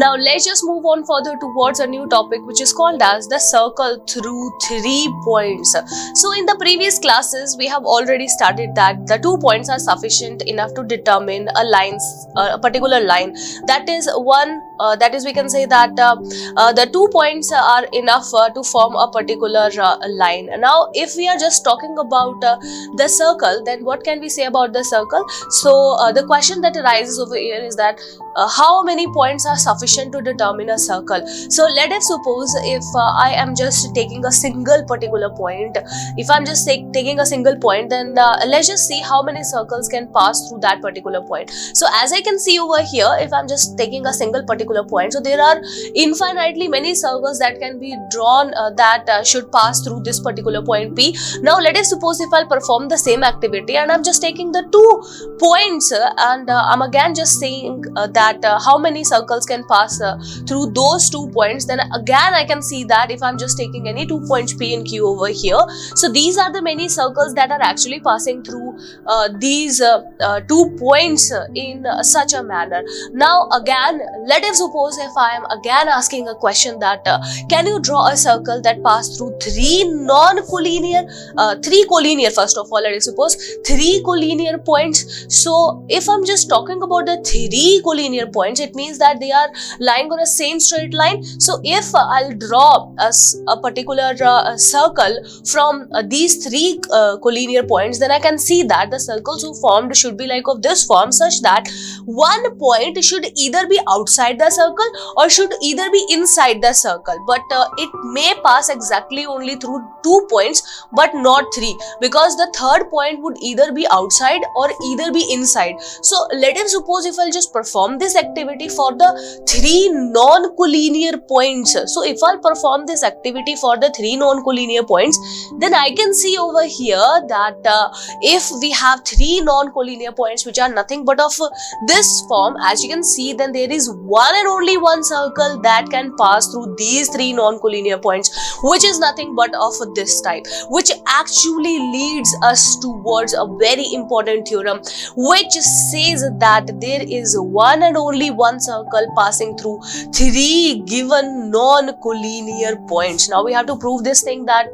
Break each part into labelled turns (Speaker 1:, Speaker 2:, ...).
Speaker 1: Now let's just move on further towards a new topic which is called as the circle through 3 points. So in the previous classes we have already studied that the 2 points are sufficient enough to determine a particular line. That is we can say that the 2 points are enough to form a particular line. Now if we are just talking about the circle, then what can we say about the circle? So the question that arises over here is that how many points are sufficient to determine a circle. So let us suppose if I am just taking a single particular point. If I'm just taking a single point, then let's just see how many circles can pass through that particular point. So as I can see over here, if I'm just taking a single particular point, so there are infinitely many circles that can be drawn that should pass through this particular point P. Now let us suppose if I'll perform the same activity and I'm just taking the 2 points and I'm again just saying that how many circles can pass through those 2 points, then again I can see that if I'm just taking any 2 points P and Q over here, so these are the many circles that are actually passing through these 2 points in such a manner. Now again, let us suppose if I am again asking a question that can you draw a circle that pass through 3 collinear, first of all, let us suppose 3 collinear points. So if I'm just talking about the 3 collinear points, it means that they are lying on a same straight line. So if I'll draw a particular circle from these 3 collinear points, then I can see that the circles who formed should be like of this form, such that one point should either be outside the circle or should either be inside the circle, but it may pass exactly only through 2 points but not 3, because the third point would either be outside or either be inside. So let us suppose if I'll just perform this activity for the 3 non-collinear points. So if I'll perform this activity for the 3 non-collinear points, then I can see over here that if we have 3 non-collinear points which are nothing but of this form, as you can see, then there is one and only one circle that can pass through these 3 non-collinear points, which is nothing but of this type, which actually leads us towards a very important theorem which says that there is one and only one circle passing through 3 given non-collinear points. Now we have to prove this thing that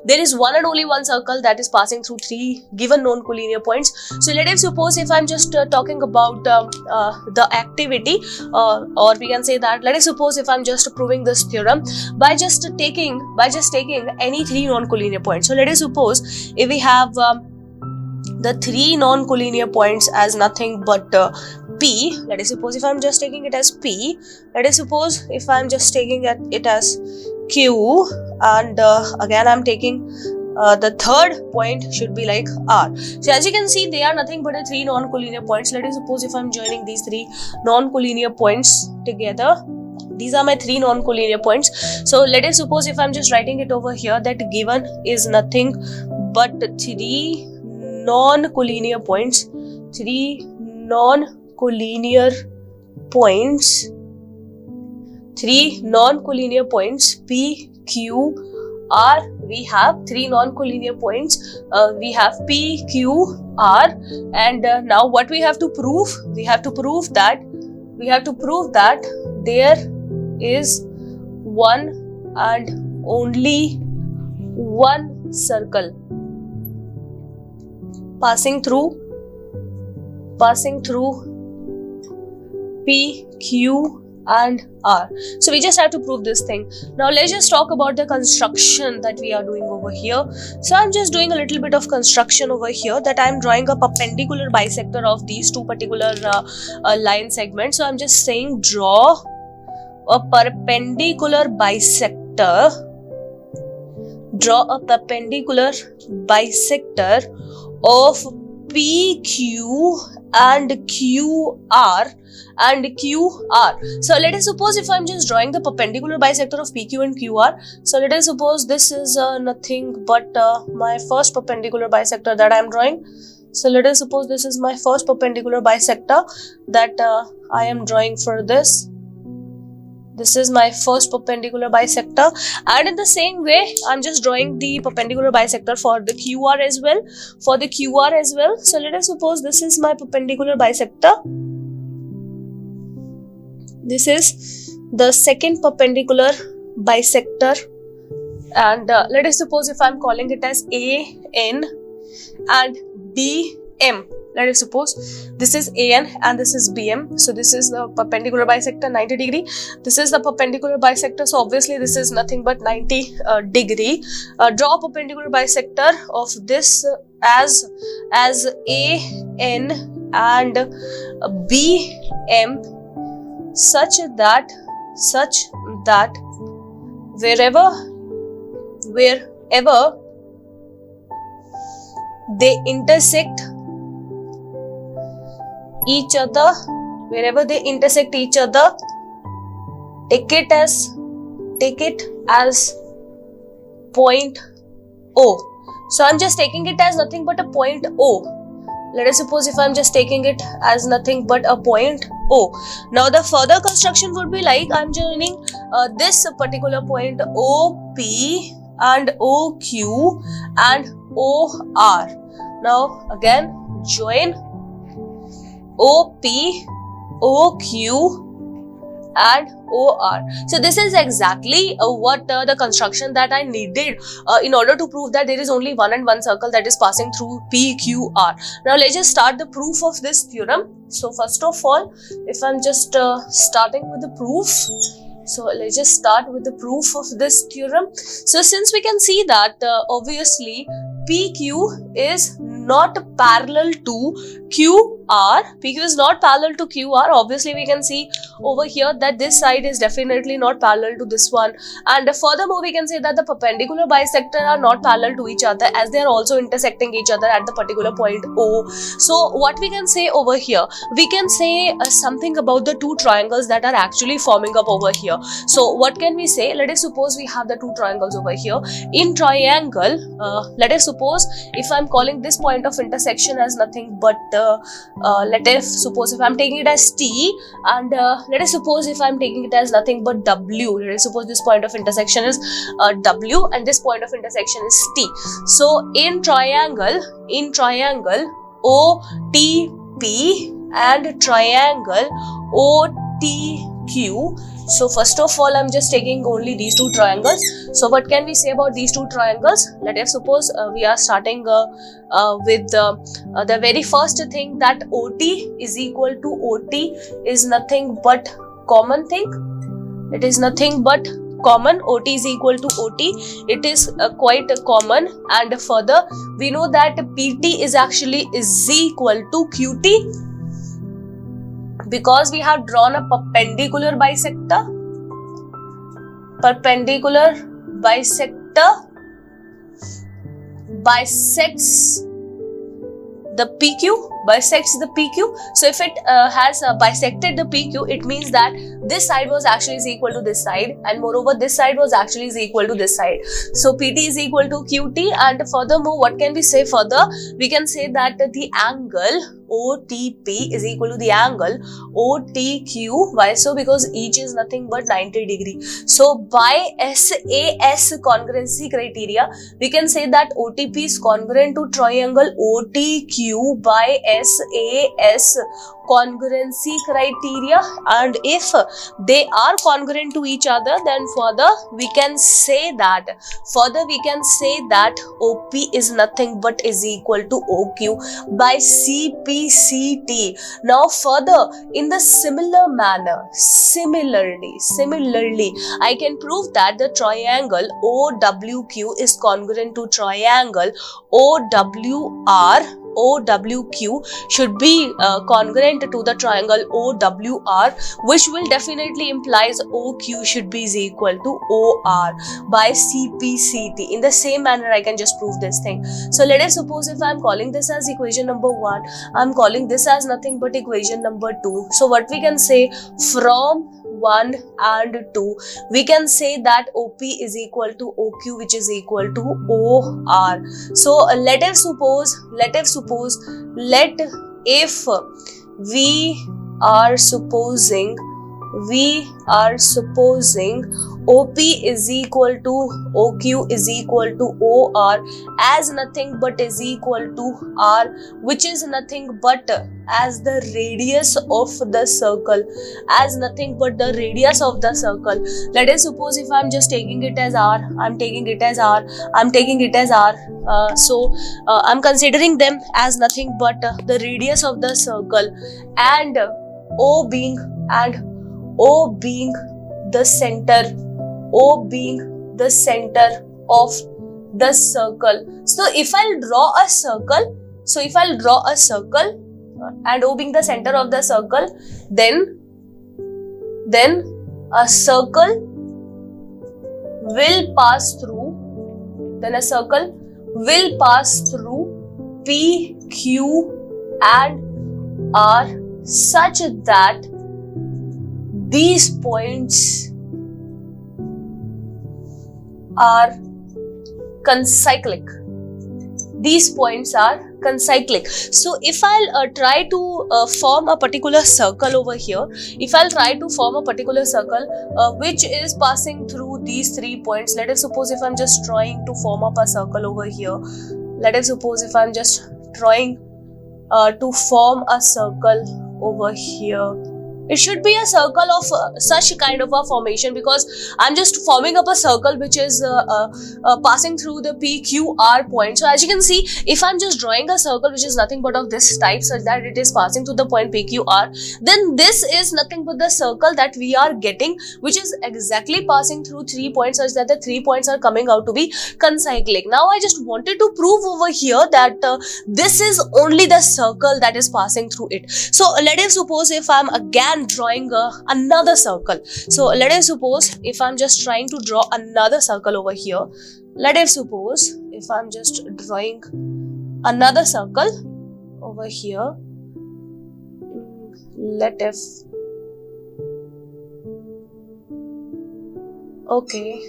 Speaker 1: there is one and only one circle that is passing through 3 given non-collinear points. So let us suppose if I'm just talking about the activity, or we can say that let us suppose if I'm just proving this theorem by just taking any 3 non-collinear points. So let us suppose if we have the 3 non-collinear points as nothing but P. Let us suppose if I'm just taking it as P. Let us suppose if I'm just taking it as Q, and again I'm taking the third point should be like R. So as you can see, they are nothing but 3 non-collinear points. Let us suppose if I'm joining these 3 non-collinear points together. These are my 3 non-collinear points. So let us suppose if I'm just writing it over here, that given is nothing but 3 non-collinear points. 3 non-collinear points. 3 non-collinear points P, Q, R. We have 3 non-collineer points. We have P, Q, R, and now what we have to prove? We have to prove that there is one and only one circle passing through P, Q, and R. So we just have to prove this thing. Now let's just talk about the construction that we are doing over here. So I'm just doing a little bit of construction over here, that I'm drawing a perpendicular bisector of these 2 particular line segments. So I'm just saying draw a perpendicular bisector. Draw a perpendicular bisector of PQ and QR and QR. So let us suppose if I'm just drawing the perpendicular bisector of PQ and QR. So let us suppose this is nothing but my first perpendicular bisector that I'm drawing. So let us suppose this is my first perpendicular bisector that I am drawing for this. This is my first perpendicular bisector, and in the same way I'm just drawing the perpendicular bisector for the QR as well. So let us suppose this is my perpendicular bisector. This is the second perpendicular bisector, and let us suppose if I'm calling it as AN and BM. Let us suppose this is AN and this is BM. So this is the perpendicular bisector 90 degree. This is the perpendicular bisector. So obviously this is nothing but 90 degree. Draw perpendicular bisector of this as AN and BM such that wherever they intersect each other, take it as point O. So I'm just taking it as nothing but a point O. Let us suppose if I'm just taking it as nothing but a point O. Now the further construction would be like I'm joining this particular point OP and OQ and OR. Now again join OP, OQ and OR. So this is exactly what the construction that I needed in order to prove that there is only one and one circle that is passing through PQR. Now let's just start the proof of this theorem. So first of all, if I'm just starting with the proof, so let's just start with the proof of this theorem. So since we can see that obviously PQ is not parallel to QR, PQ is not parallel to QR. Obviously we can see over here that this side is definitely not parallel to this one, and furthermore we can say that the perpendicular bisector are not parallel to each other as they are also intersecting each other at the particular point O. So what we can say over here, we can say something about the two triangles that are actually forming up over here. So what can we say? Let us suppose we have the two triangles over here. In triangle, let us suppose if I'm calling this point of intersection as nothing but let us suppose if I'm taking it as T, and let us suppose if I'm taking it as nothing but W. Let us suppose this point of intersection is W and this point of intersection is T. So in triangle OTP and triangle OTQ. So first of all, I'm just taking only these two triangles. So what can we say about these two triangles? Let us suppose we are starting with the very first thing, that OT is equal to OT is nothing but common thing. It is nothing but common. OT is equal to OT. It is quite common, and further we know that PT is equal to QT, because we have drawn a perpendicular bisector. Perpendicular bisector bisects the PQ, bisects the PQ. So if it has bisected the PQ, it means that this side was actually equal to this side, and moreover this side was actually equal to this side. So PT is equal to QT, and furthermore what can we say further? We can say that the angle OTP is equal to the angle OTQ. Why so? Because each is nothing but 90 degree. So by SAS congruency criteria, we can say that OTP is congruent to triangle OTQ by SAS congruency criteria, and if they are congruent to each other, then further we can say that OP is nothing but is equal to OQ by CPCT. Now further, in the similar manner, similarly I can prove that the triangle OWQ is congruent to triangle OWQ should be congruent to the triangle OWR, which will definitely implies OQ should be equal to OR by CPCT. In the same manner, I can just prove this thing. So let us suppose if I am calling this as equation number 1, I am calling this as nothing but equation number 2. So what we can say from 1 and 2, we can say that OP is equal to OQ, which is equal to OR. So let if we are supposing we are supposing OP is equal to OQ is equal to OR as nothing but is equal to R, which is nothing but as the radius of the circle, as nothing but the radius of the circle. Let us suppose if I'm just taking it as R, I'm taking it as R, I'm taking it as R. I'm considering them as nothing but the radius of the circle, and O being the center, O being the center of the circle. So if I'll draw a circle, and O being the center of the circle, then a circle will pass through P, Q and R such that these points are concyclic. These points are concyclic. So if I'll try to form a particular circle over here, if I'll try to form a particular circle which is passing through these 3 points, let us suppose if I'm just trying to form up a circle over here, let us suppose if I'm just trying to form a circle over here, it should be a circle of such kind of a formation, because I'm just forming up a circle which is passing through the PQR point. So as you can see, if I'm just drawing a circle which is nothing but of this type such that it is passing through the point PQR, then this is nothing but the circle that we are getting, which is exactly passing through 3 points such that the 3 points are coming out to be concyclic. Now I just wanted to prove over here that this is only the circle that is passing through it. So let us suppose if I'm again drawing another circle. So let us suppose if I'm just trying to draw another circle over here, let us suppose if I'm just drawing another circle over here, let if, okay,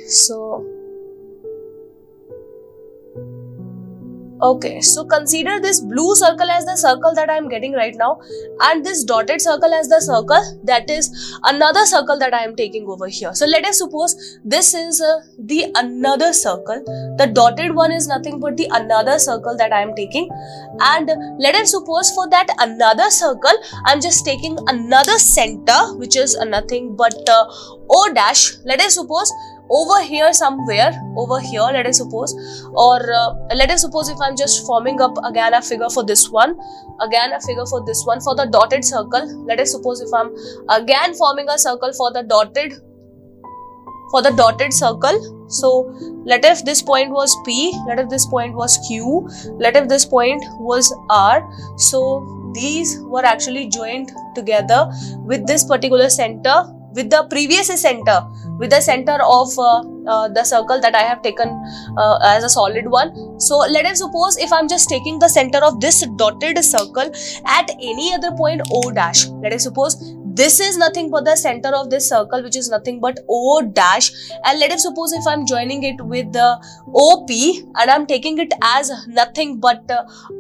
Speaker 1: so consider this blue circle as the circle that I am getting right now, and this dotted circle as the circle that is another circle that I am taking over here. So let us suppose this is the another circle, the dotted one is nothing but the another circle that I am taking, and let us suppose for that another circle I am just taking another center which is nothing but O dash. Let us suppose over here somewhere, over here, let us suppose, or let us suppose if I'm just forming up again a figure for this one, for the dotted circle. Let us suppose if I'm again forming a circle for the dotted circle. So let if this point was P, let if this point was Q, let if this point was R. So these were actually joined together with this particular center, with the previous center, with the center of the circle that I have taken as a solid one. So let us suppose if I'm just taking the center of this dotted circle at any other point O dash, let us suppose this is nothing but the center of this circle which is nothing but O dash, and let us suppose if I'm joining it with the OP and I'm taking it as nothing but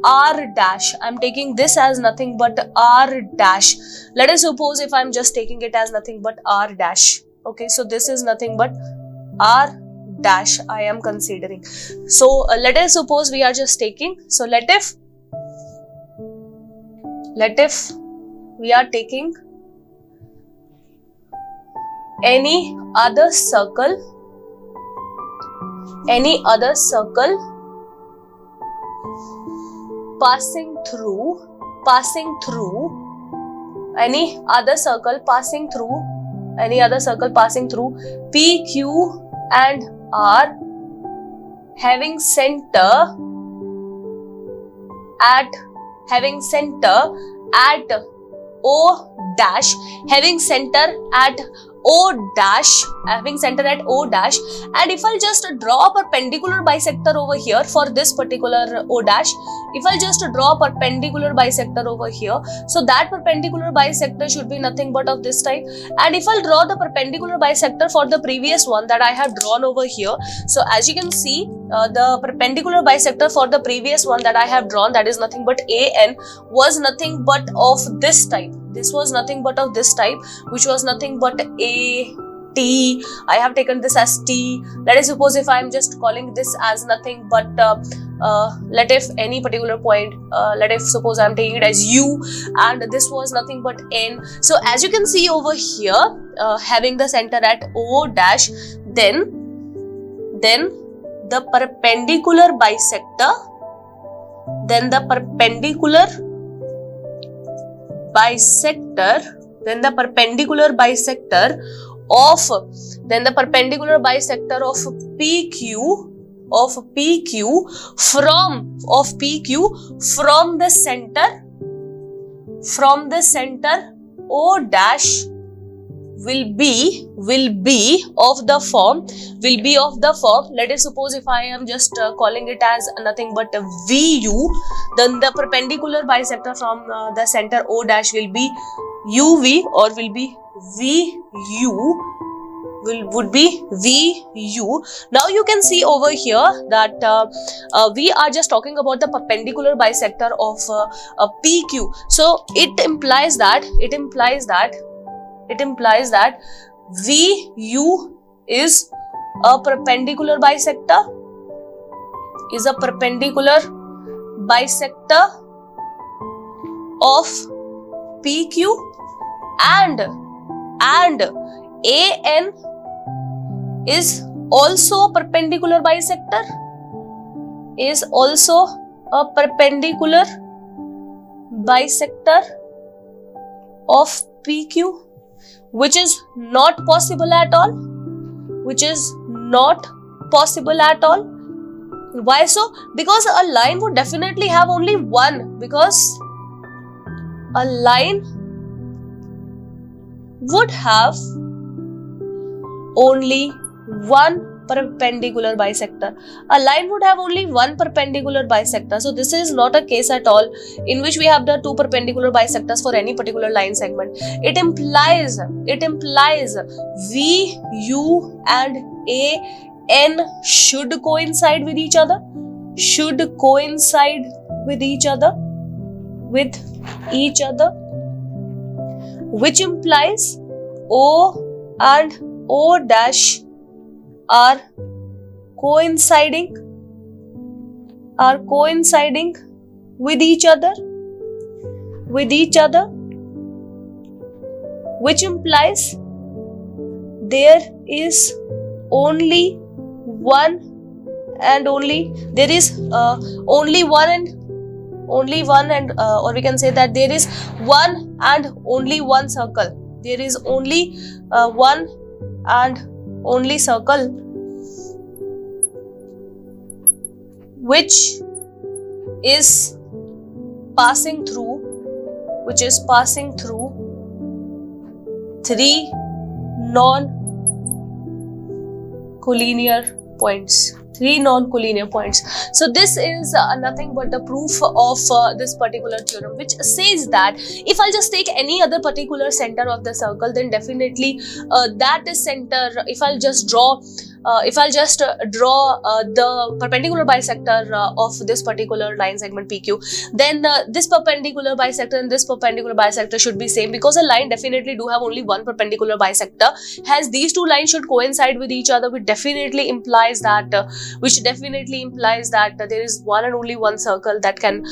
Speaker 1: R dash, I'm taking this as nothing but R dash. Let us suppose if I'm just taking it as nothing but R dash. Okay, so this is nothing but R dash I am considering. So let us suppose we are just taking, so let if we are taking any other circle passing through P, Q and R, having center at O dash, having center at O dash, and if I'll just draw a perpendicular bisector over here for this particular O dash, if I'll just draw a perpendicular bisector over here, so that perpendicular bisector should be nothing but of this type, and if I'll draw the perpendicular bisector for the previous one that I have drawn over here, so as you can see the perpendicular bisector for the previous one that I have drawn, that is nothing but AN, was nothing but of this type. this was nothing but of this type, which was nothing but A, T. I have taken this as T. Let us suppose if I am just calling this as nothing but let if any particular point, let if suppose I am taking it as U, and this was nothing but N. So as you can see over here, having the center at O dash, then the perpendicular bisector, then the perpendicular bisector of PQ from the center O dash will be of the form, let us suppose if I am just calling it as nothing but VU, then the perpendicular bisector from the center O dash will be UV, or will be VU, would be VU. Now you can see over here that we are just talking about the perpendicular bisector of PQ. So it implies that VU is a perpendicular bisector, of PQ, and AN is also a perpendicular bisector, of PQ, which is not possible at all. Why so? Because a line would definitely have only one, because a line would have only one perpendicular bisector. So this is not a case at all in which we have the two perpendicular bisectors for any particular line segment. It implies VU and AN should coincide with each other, which implies O and O dash are coinciding with each other, which implies there is only one and only or we can say that there is one and only one circle. There is only one and only circle which is passing through three non-collinear points. So this is nothing but the proof of this particular theorem, which says that if I just take any other particular center of the circle, then definitely that is center. If I'll just draw the perpendicular bisector of this particular line segment PQ, then this perpendicular bisector and this perpendicular bisector should be same, because a line definitely do have only one perpendicular bisector. Hence these two lines should coincide with each other, which definitely implies that there is one and only one circle that can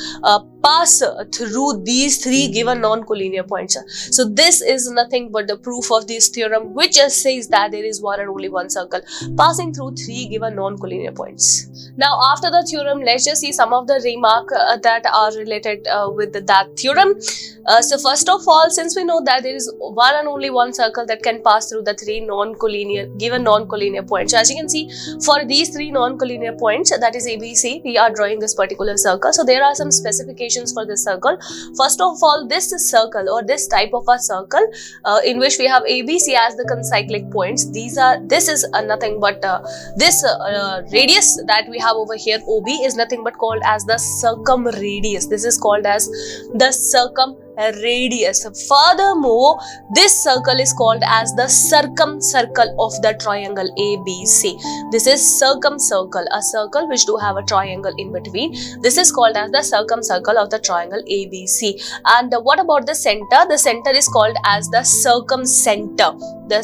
Speaker 1: pass through these three given non-collinear points. So this is nothing but the proof of this theorem, which just says that there is one and only one circle passing through three given non-collinear points. Now after the theorem, let's just see some of the remarks that are related with that theorem. So first of all, since we know that there is one and only one circle that can pass through the three given non-collinear points. So as you can see, for these three non-collinear points, that is ABC, we are drawing this particular circle. So there are some specifications for this circle. First of all, this circle or this type of a circle in which we have ABC as the concyclic points. This is nothing but this radius that we have over here, OB, is nothing but called as the circumradius. This is called as the circumradius. radius. Furthermore, this circle is called as the circumcircle of the triangle ABC. This is circumcircle, a circle which do have a triangle in between. This is called as the circumcircle of the triangle ABC. And what about the center? The center is called as the circumcenter. The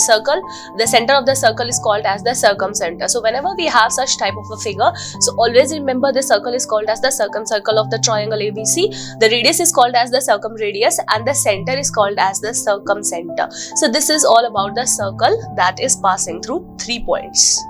Speaker 1: center of the circle is called as the circumcenter. So whenever we have such type of a figure, so always remember the circle is called as the circumcircle of the triangle ABC. The radius is called as the circumradius and the center is called as the circumcenter. So this is all about the circle that is passing through 3 points.